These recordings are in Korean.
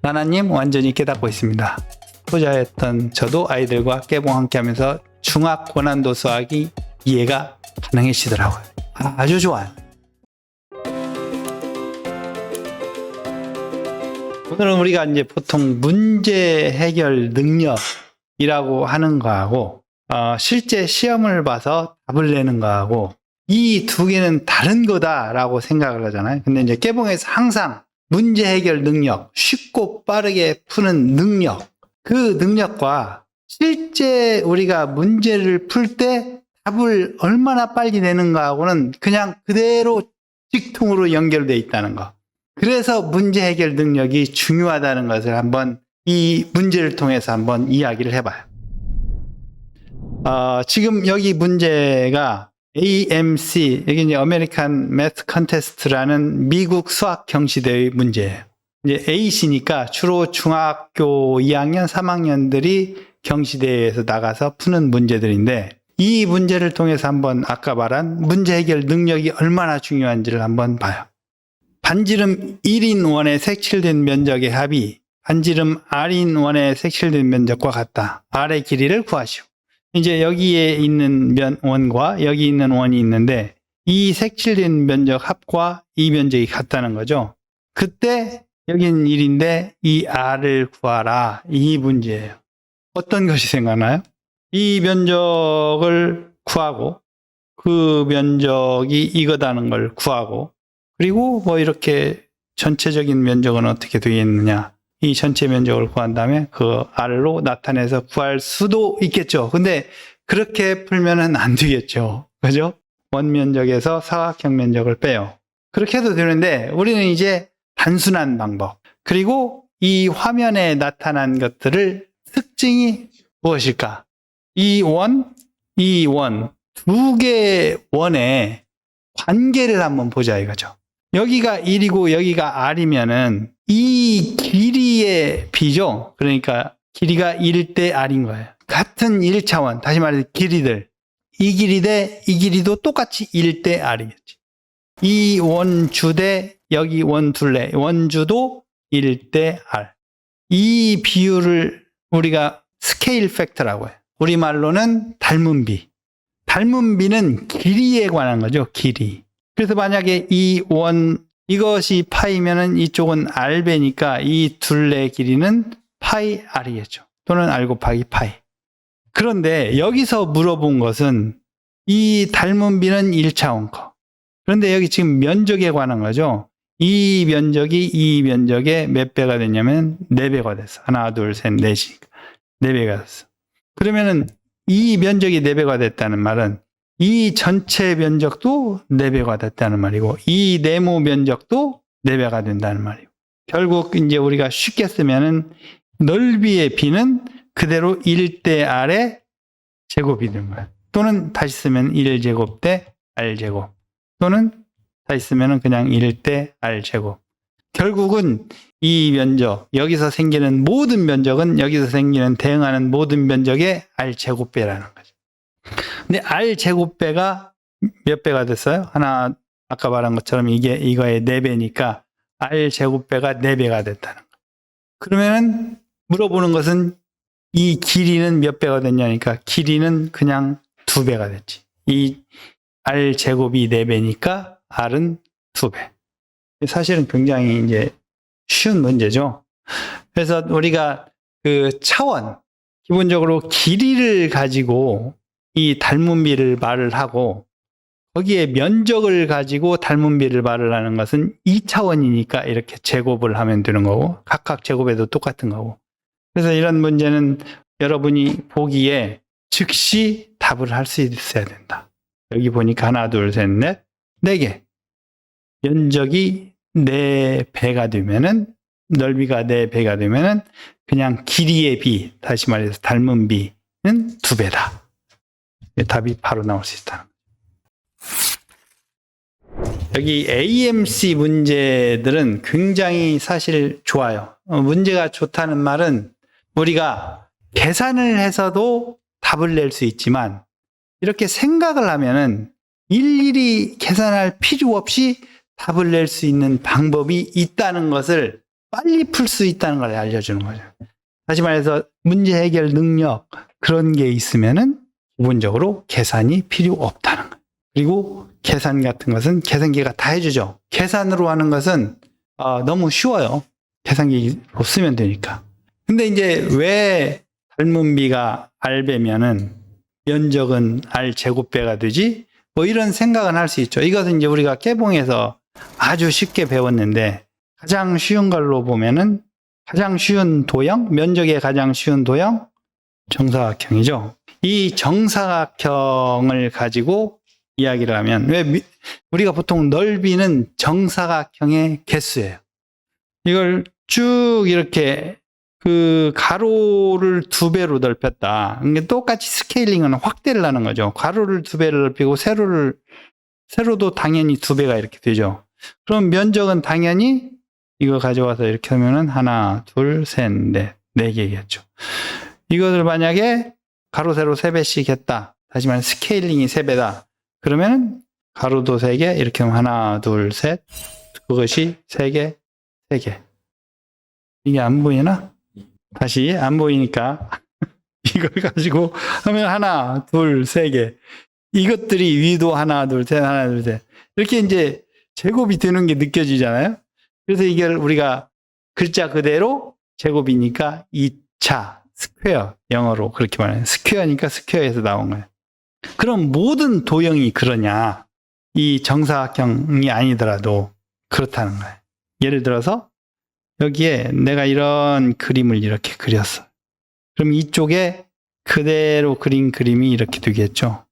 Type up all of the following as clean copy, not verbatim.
나나님 완전히 깨닫고 있습니다. 투자했던 저도 아이들과 깨봉 함께 하면서 중학 고난도 수학이 이해가 가능해지더라고요. 아주 좋아요. 오늘은 우리가 이제 보통 문제 해결 능력이라고 하는 거하고 실제 시험을 봐서 답을 내는 거하고 이 두 개는 다른 거다라고 생각을 하잖아요. 근데 이제 깨봉에서 항상 문제 해결 능력, 쉽고 빠르게 푸는 능력, 그 능력과 실제 우리가 문제를 풀 때 답을 얼마나 빨리 내는가하고는 그냥 그대로 직통으로 연결되어 있다는 거. 그래서 문제 해결 능력이 중요하다는 것을 한번 이 문제를 통해서 한번 이야기를 해봐요. 지금 여기 문제가 AMC, 여기 이제 아메리칸 매스 컨테스트라는 미국 수학 경시대회 문제예요. 이제 AC니까 주로 중학교 2학년, 3학년들이 경시대회에서 나가서 푸는 문제들인데 이 문제를 통해서 한번 아까 말한 문제 해결 능력이 얼마나 중요한지를 한번 봐요. 반지름 1인 원의 색칠된 면적의 합이 반지름 R인 원의 색칠된 면적과 같다. R의 길이를 구하시오. 이제 여기에 있는 원과 여기 있는 원이 있는데 이 색칠된 면적 합과 이 면적이 같다는 거죠. 그때 여기는 1인데 이 R을 구하라. 이 문제예요. 어떤 것이 생각나요? 이 면적을 구하고 그 면적이 이거다는 걸 구하고 그리고 뭐 이렇게 전체적인 면적은 어떻게 되겠느냐. 이 전체 면적을 구한 다음에 그 R로 나타내서 구할 수도 있겠죠. 근데 그렇게 풀면은 안 되겠죠. 그죠? 원 면적에서 사각형 면적을 빼요. 그렇게 해도 되는데 우리는 이제 단순한 방법. 그리고 이 화면에 나타난 것들을 특징이 무엇일까? 이 원, 두 개의 원의 관계를 한번 보자 이거죠. 여기가 1이고 여기가 R이면은 이 길이의 비죠. 그러니까 길이가 1 대 R인 거예요. 같은 1차원, 다시 말해서 길이들. 이 길이 대 이 길이도 똑같이 1 대 R이겠지. 이 원주 대 여기 원둘레, 원주도 1 대 R. 이 비율을 우리가 스케일 팩터라고 해요. 우리말로는 닮은 비. 닮은 비는 길이에 관한 거죠. 길이. 그래서 만약에 이 원, 이것이 파이면은 이쪽은 R배니까 이 둘레 길이는 파이 R이겠죠. 또는 R 곱하기 파이. 그런데 여기서 물어본 것은 이 닮은 비는 1차원 커. 그런데 여기 지금 면적에 관한 거죠. 이 면적이 이 면적의 몇 배가 됐냐면 4배가 됐어. 하나, 둘, 셋, 넷이니까. 4배가 됐어. 그러면은 이 면적이 4배가 됐다는 말은 이 전체 면적도 4배가 됐다는 말이고 이 네모 면적도 4배가 된다는 말이고 결국 이제 우리가 쉽게 쓰면은 넓이의 비는 그대로 1대 R의 제곱이 되는 거야. 또는 다시 쓰면 1제곱 대 R제곱 또는 다시 쓰면은 그냥 1대 R제곱. 결국은 이 면적, 여기서 생기는 모든 면적은 여기서 생기는 대응하는 모든 면적의 R제곱배라는 거죠. 근데 R제곱배가 몇 배가 됐어요? 하나, 아까 말한 것처럼 이거의 4배니까 R제곱배가 4배가 됐다는 거예요. 그러면은 물어보는 것은 이 길이는 몇 배가 됐냐니까 길이는 그냥 2배가 됐지. 이 R제곱이 4배니까 R은 2배. 사실은 굉장히 이제 쉬운 문제죠. 그래서 우리가 그 차원, 기본적으로 길이를 가지고 이 닮은 비를 말을 하고 거기에 면적을 가지고 닮은 비를 말을 하는 것은 2차원이니까 이렇게 제곱을 하면 되는 거고 각각 제곱해도 똑같은 거고 그래서 이런 문제는 여러분이 보기에 즉시 답을 할 수 있어야 된다. 여기 보니까 하나, 둘, 셋, 넷, 4개. 면적이 4배가 되면은 넓이가 4배가 되면은 그냥 길이의 비, 다시 말해서 닮은 비는 2배다. 답이 바로 나올 수 있다. 여기 AMC 문제들은 굉장히 사실 좋아요. 문제가 좋다는 말은 우리가 계산을 해서도 답을 낼 수 있지만 이렇게 생각을 하면은 일일이 계산할 필요 없이 답을 낼 수 있는 방법이 있다는 것을 빨리 풀 수 있다는 걸 알려주는 거죠. 다시 말해서 문제 해결 능력 그런 게 있으면은 기본적으로 계산이 필요 없다는 거예요. 그리고 계산 같은 것은 계산기가 다 해주죠. 계산으로 하는 것은 너무 쉬워요. 계산기로 쓰면 되니까. 근데 이제 왜 닮은 비가 R배면은 면적은 R 제곱배가 되지? 뭐 이런 생각은 할 수 있죠. 이것은 이제 우리가 깨봉에서 아주 쉽게 배웠는데 가장 쉬운 걸로 보면은 가장 쉬운 도형, 면적의 가장 쉬운 도형, 정사각형이죠. 이 정사각형을 가지고 이야기를 하면 우리가 보통 넓이는 정사각형의 개수예요. 이걸 쭉 이렇게 그 가로를 2배로 넓혔다. 이게 똑같이 스케일링은 확대를 하는 거죠. 가로를 2배를 넓히고 세로도 당연히 2배가 이렇게 되죠. 그럼 면적은 당연히 이거 가져와서 이렇게 하면은 하나, 둘, 셋, 넷, 4개겠죠. 이것을 만약에 가로, 세로 3배씩 했다. 다시 말해 스케일링이 3배다. 그러면 가로도 3개, 이렇게 하면 하나, 둘, 셋, 그것이 3개, 3개. 이게 안 보이나? 다시 안 보이니까 이걸 가지고 하면 하나, 둘, 3개. 이것들이 위도 하나, 둘, 셋, 하나, 둘, 셋. 이렇게 이제 제곱이 되는 게 느껴지잖아요. 그래서 이걸 우리가 글자 그대로 제곱이니까 2차 스퀘어, 영어로 그렇게 말해요. 스퀘어니까 스퀘어에서 나온 거예요. 그럼 모든 도형이 그러냐? 이 정사각형이 아니더라도 그렇다는 거예요. 예를 들어서 여기에 내가 이런 그림을 이렇게 그렸어. 그럼 이쪽에 그대로 그린 그림이 이렇게 되겠죠.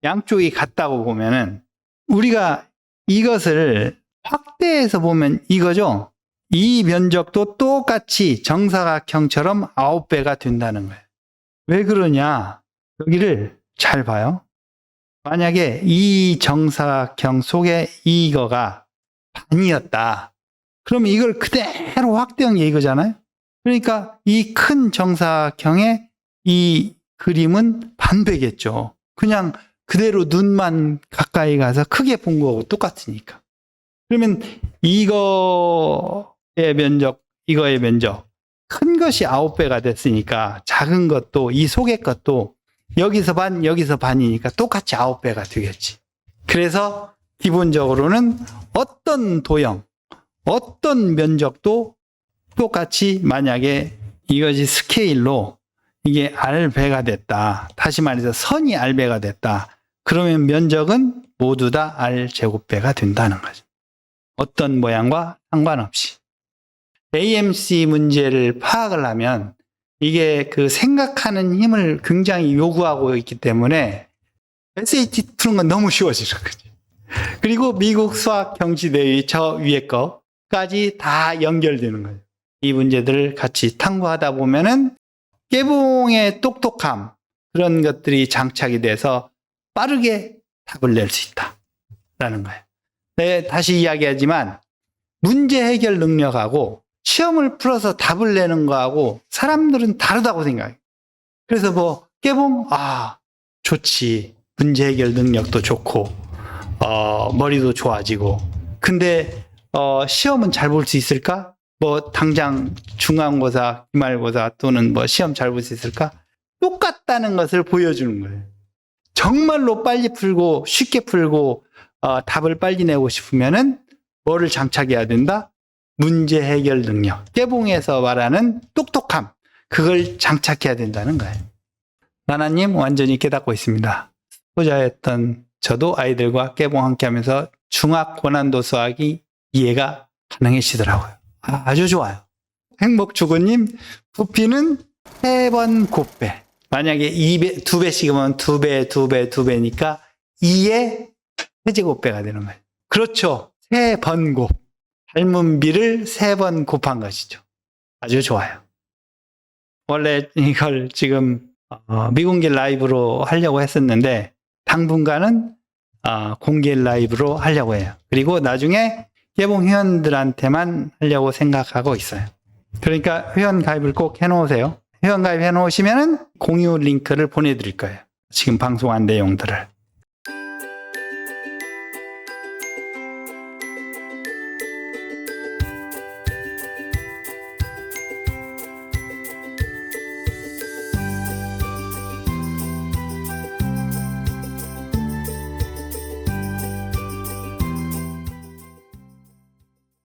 양쪽이 같다고 보면은 우리가 이것을 확대해서 보면 이거죠. 이 면적도 똑같이 정사각형처럼 9배가 된다는 거예요. 왜 그러냐? 여기를 잘 봐요. 만약에 이 정사각형 속에 이거가 반이었다. 그러면 이걸 그대로 확대한 게 이거잖아요. 그러니까 이 큰 정사각형의 이 그림은 반배겠죠. 그냥 그대로 눈만 가까이 가서 크게 본 거하고 똑같으니까. 그러면 이거의 면적, 이거의 면적, 큰 것이 9배가 됐으니까 작은 것도 이 속의 것도 여기서 반, 여기서 반이니까 똑같이 9배가 되겠지. 그래서 기본적으로는 어떤 도형, 어떤 면적도 똑같이 만약에 이것이 스케일로 이게 R배가 됐다. 다시 말해서 선이 R배가 됐다. 그러면 면적은 모두 다 R제곱배가 된다는 거죠. 어떤 모양과 상관없이. AMC 문제를 파악을 하면 이게 그 생각하는 힘을 굉장히 요구하고 있기 때문에 SAT 푸는 건 너무 쉬워지는 거죠. 그리고 미국 수학 경시대회 저 위에 거까지 다 연결되는 거예요. 이 문제들을 같이 탐구하다 보면은 깨봉의 똑똑함 그런 것들이 장착이 돼서 빠르게 답을 낼 수 있다라는 거예요. 네, 다시 이야기하지만 문제 해결 능력하고 시험을 풀어서 답을 내는 거하고 사람들은 다르다고 생각해요. 그래서 뭐 깨봉 좋지. 문제 해결 능력도 좋고 머리도 좋아지고. 근데 시험은 잘 볼 수 있을까? 뭐 당장 중간고사, 기말고사 또는 뭐 시험 잘 볼 수 있을까? 똑같다는 것을 보여주는 거예요. 정말로 빨리 풀고 쉽게 풀고 답을 빨리 내고 싶으면은 뭐를 장착해야 된다? 문제 해결 능력. 깨봉에서 말하는 똑똑함. 그걸 장착해야 된다는 거예요. 나나님 완전히 깨닫고 있습니다. 후자였던 저도 아이들과 깨봉 함께 하면서 중학 고난도 수학이 이해가 가능해지더라고요. 아주 좋아요. 행복주구님, 부피는 3번 곱배. 만약에 2배씩이면 2배니까 2의 세제곱배가 되는 거예요. 그렇죠. 3번 곱. 닮은 비를 3번 곱한 것이죠. 아주 좋아요. 원래 이걸 지금 미공개 라이브로 하려고 했었는데 당분간은 공개 라이브로 하려고 해요. 그리고 나중에 깨봉 회원들한테만 하려고 생각하고 있어요. 그러니까 회원 가입을 꼭 해놓으세요. 회원 가입 해놓으시면은 공유 링크를 보내드릴 거예요. 지금 방송한 내용들을.